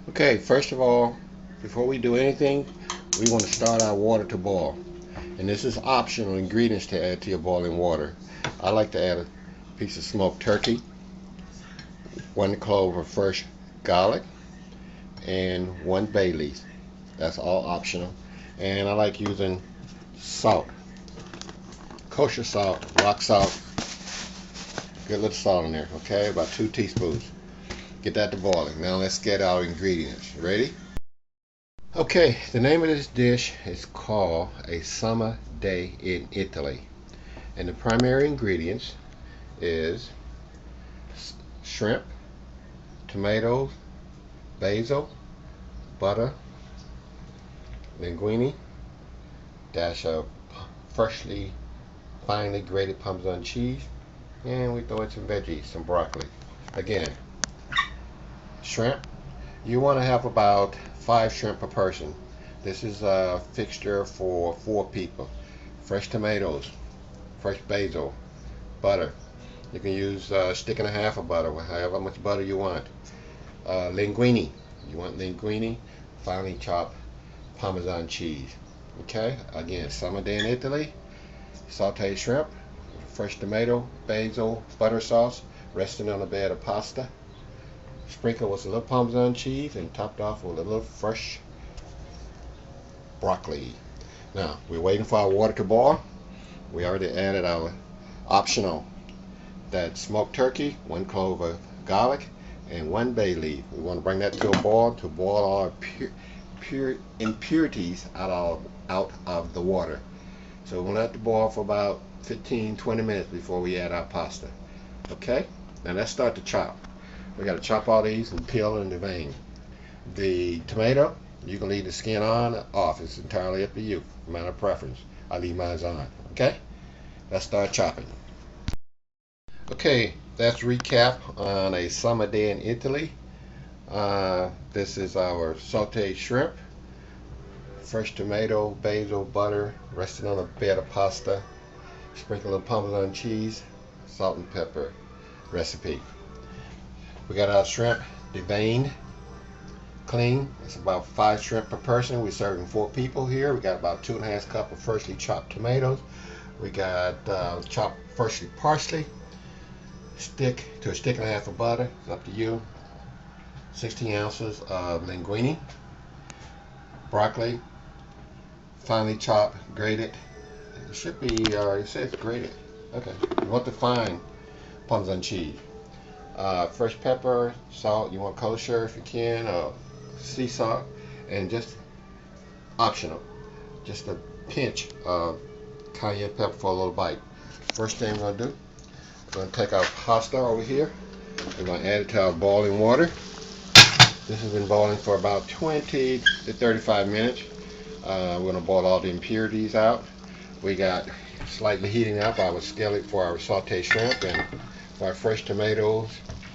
Okay, first of all, before we do anything, we want to start our water to boil. And this is optional ingredients to add to your boiling water. I like to add a piece of smoked turkey, 1 clove of fresh garlic, and 1 bay leaf. That's all optional. And I like using salt, kosher salt, rock salt, good little salt in there, okay? About 2 teaspoons. Get that to boiling. Now let's get our ingredients. Ready? Okay, the name of this dish is called a summer day in Italy. And the primary ingredients is shrimp, tomatoes, basil, butter, linguine, dash of freshly finely grated Parmesan cheese, and we throw in some veggies, some broccoli. Again, shrimp, you want to have about 5 shrimp per person. This is a fixture for 4 people. Fresh tomatoes, fresh basil, butter. You can use a stick and a half of butter, however much butter you want. Linguine, you want linguine, finely chopped Parmesan cheese. Okay, again, summer day in Italy. Sauteed shrimp, fresh tomato, basil, butter sauce, resting on a bed of pasta. Sprinkled with a little Parmesan cheese and topped off with a little fresh broccoli. Now, we're waiting for our water to boil. We already added our optional, that smoked turkey, 1 clove of garlic, and 1 bay leaf. We want to bring that to a boil to boil all our pure impurities out of the water. So we'll let it boil for about 15-20 minutes before we add our pasta. Okay? Now let's start to chop. We got to chop all these and peel in the vein. The tomato, you can leave the skin on or off. It's entirely up to you, matter of preference. I leave mine on. Okay? Let's start chopping. Okay, that's recap on a summer day in Italy. This is our sauteed shrimp, fresh tomato, basil, butter, resting on a bed of pasta, sprinkle of Parmesan cheese, salt and pepper recipe. We got our shrimp deveined, clean. It's about 5 shrimp per person. We're serving 4 people here. We got about 2½ cups of freshly chopped tomatoes. We got chopped freshly parsley, a stick and a half of butter. It's up to you. 16 ounces of linguine, broccoli, finely chopped, grated. It should be, it says grated. Okay, you want the fine Parmesan cheese. Fresh pepper, salt, you want kosher if you can, sea salt, and just optional, just a pinch of cayenne pepper for a little bite. First thing we're going to do, we're going to take our pasta over here. We're going to add it to our boiling water. This has been boiling for about 20 to 35 minutes. We're going to boil all the impurities out. We got slightly heating up our skillet for our sauteed shrimp, and for our fresh tomatoes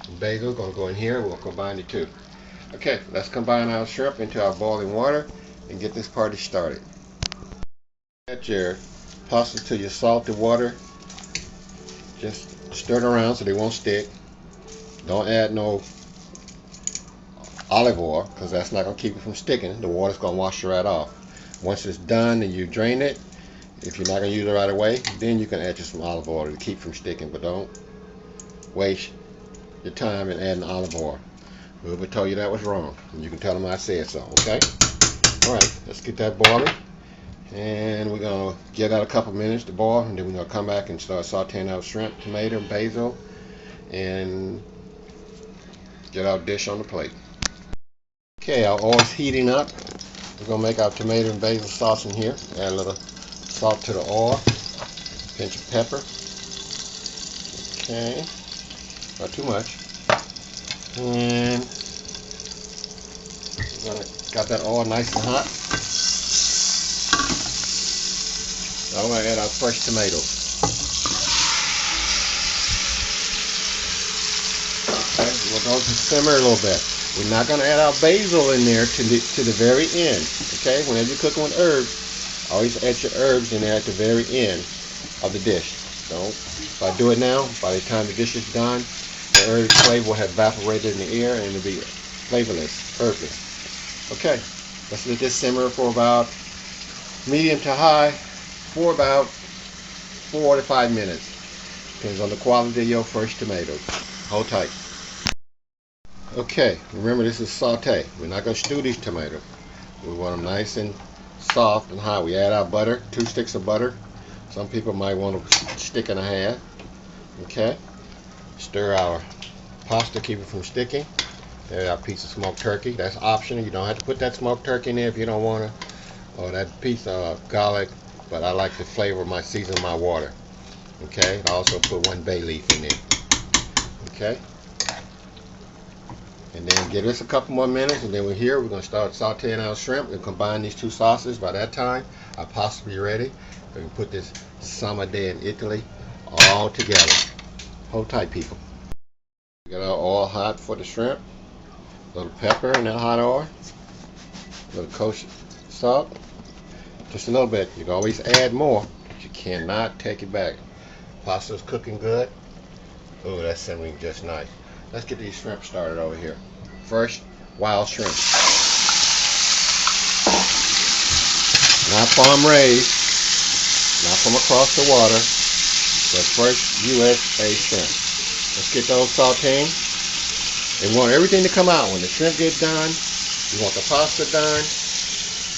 and basil, going to go in here. We'll combine the two. Okay, let's combine our shrimp into our boiling water and get this party started. Add your pasta to your salted water. Just stir it around so they won't stick. Don't add no olive oil, because that's not going to keep it from sticking. The water's going to wash it right off. Once it's done and you drain it, if you're not going to use it right away, then you can add just some olive oil to keep from sticking, but don't waste your time in adding olive oil. Whoever told you that was wrong, and you can tell them I said so, okay? Alright, let's get that boiling, and we're going to give that a couple minutes to boil, and then we're going to come back and start sauteing our shrimp, tomato, basil, and get our dish on the plate. Okay, our oil's heating up. We're going to make our tomato and basil sauce in here. Add a little salt to the oil, pinch of pepper. Okay, not too much. And we're going to got that oil nice and hot. Now we're going to add our fresh tomatoes. Okay, we'll go to simmer a little bit. We're not going to add our basil in there to the very end. Okay, whenever you're cooking with herbs, always add your herbs in there at the very end of the dish. Don't, if I do it now, by the time the dish is done, the herb flavor will have evaporated in the air and it'll be flavorless, earthy. Okay, let's let this simmer for about medium to high for about 4 to 5 minutes. Depends on the quality of your fresh tomatoes. Hold tight. Okay, remember this is saute. We're not going to stew these tomatoes. We want them nice and soft and hot. We add our butter, 2 sticks of butter. Some people might want a stick and a half. Okay, stir our pasta, keep it from sticking. There's our piece of smoked turkey. That's optional. You don't have to put that smoked turkey in there if you don't want to. Or that piece of garlic, but I like to flavor my season my water. Okay, I also put 1 bay leaf in there. Okay, and then give us a couple more minutes, and then we're here. We're going to start sauteing our shrimp and combine these 2 sauces. By that time, our pasta will be ready. We can put this summer day in Italy all together. Hold tight, people. We got our oil hot for the shrimp. A little pepper in that hot oil. A little kosher salt. Just a little bit. You can always add more, but you cannot take it back. Pasta's cooking good. Oh, that's simmering just nice. Let's get these shrimp started over here. First, wild shrimp. Not farm raised, not from across the water, but first U.S.A. shrimp. Let's get those sauteing. We want everything to come out. When the shrimp gets done, we want the pasta done.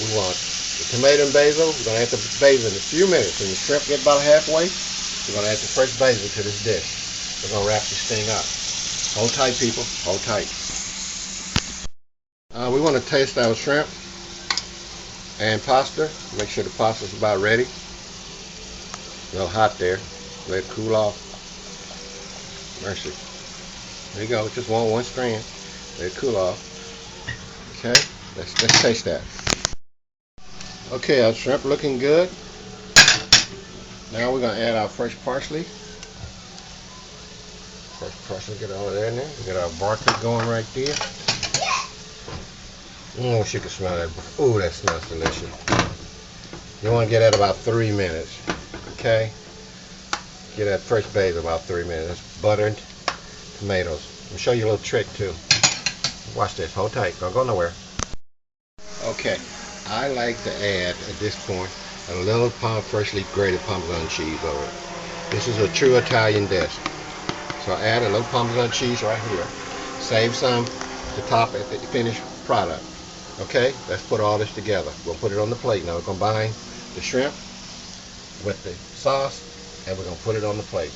We want the tomato and basil. We're going to add the basil in a few minutes. When the shrimp get about halfway, we're going to add the fresh basil to this dish. We're going to wrap this thing up. Hold tight, people. Hold tight. We want to taste our shrimp and pasta. Make sure the pasta's about ready. A little hot there. Let it cool off. Mercy. There you go. Just one strand. Let it cool off. Okay. Let's taste that. Okay, our shrimp looking good. Now we're going to add our fresh parsley. Fresh parsley, get all of that in there. We got our broccoli going right there. Oh, she can smell that. Oh, that smells delicious. You want to get that about 3 minutes. Okay? Get that fresh basil about 3 minutes. That's buttered tomatoes. I'll show you a little trick too. Watch this. Hold tight. Don't go nowhere. Okay. I like to add, at this point, a little freshly grated Parmesan cheese over it. This is a true Italian dish. So add a little Parmesan cheese right here. Save some to top at the finished product. Okay, let's put all this together. We'll put it on the plate. Now we're going to combine the shrimp with the sauce, and we're going to put it on the plate.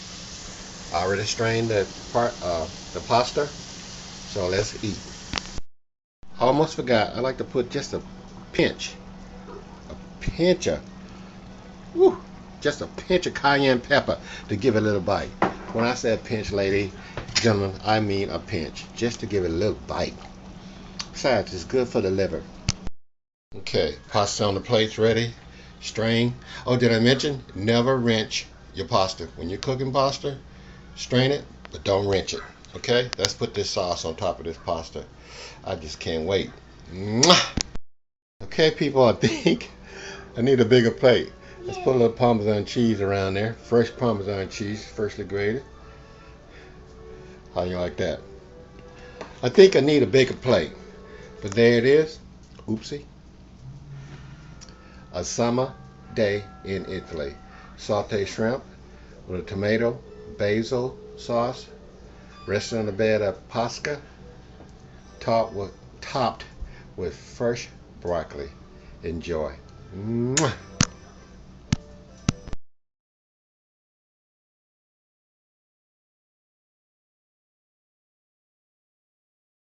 I already strained the pasta, so let's eat. I almost forgot. I like to put just a pinch of cayenne pepper to give it a little bite. When I say a pinch, ladies, gentlemen, I mean a pinch, just to give it a little bite. Besides, it's good for the liver. Okay, pasta on the plate's ready. Strain. Oh, did I mention? Never rinse your pasta. When you're cooking pasta, strain it, but don't rinse it. Okay, let's put this sauce on top of this pasta. I just can't wait. Mwah! Okay, people, I think I need a bigger plate. Let's put a little Parmesan cheese around there. Fresh Parmesan cheese, freshly grated. How you like that? I think I need a bigger plate. But there it is. Oopsie. A summer day in Italy. Sauteed shrimp with a tomato, basil sauce. Resting on a bed of pasta. Topped with fresh broccoli. Enjoy. Mwah.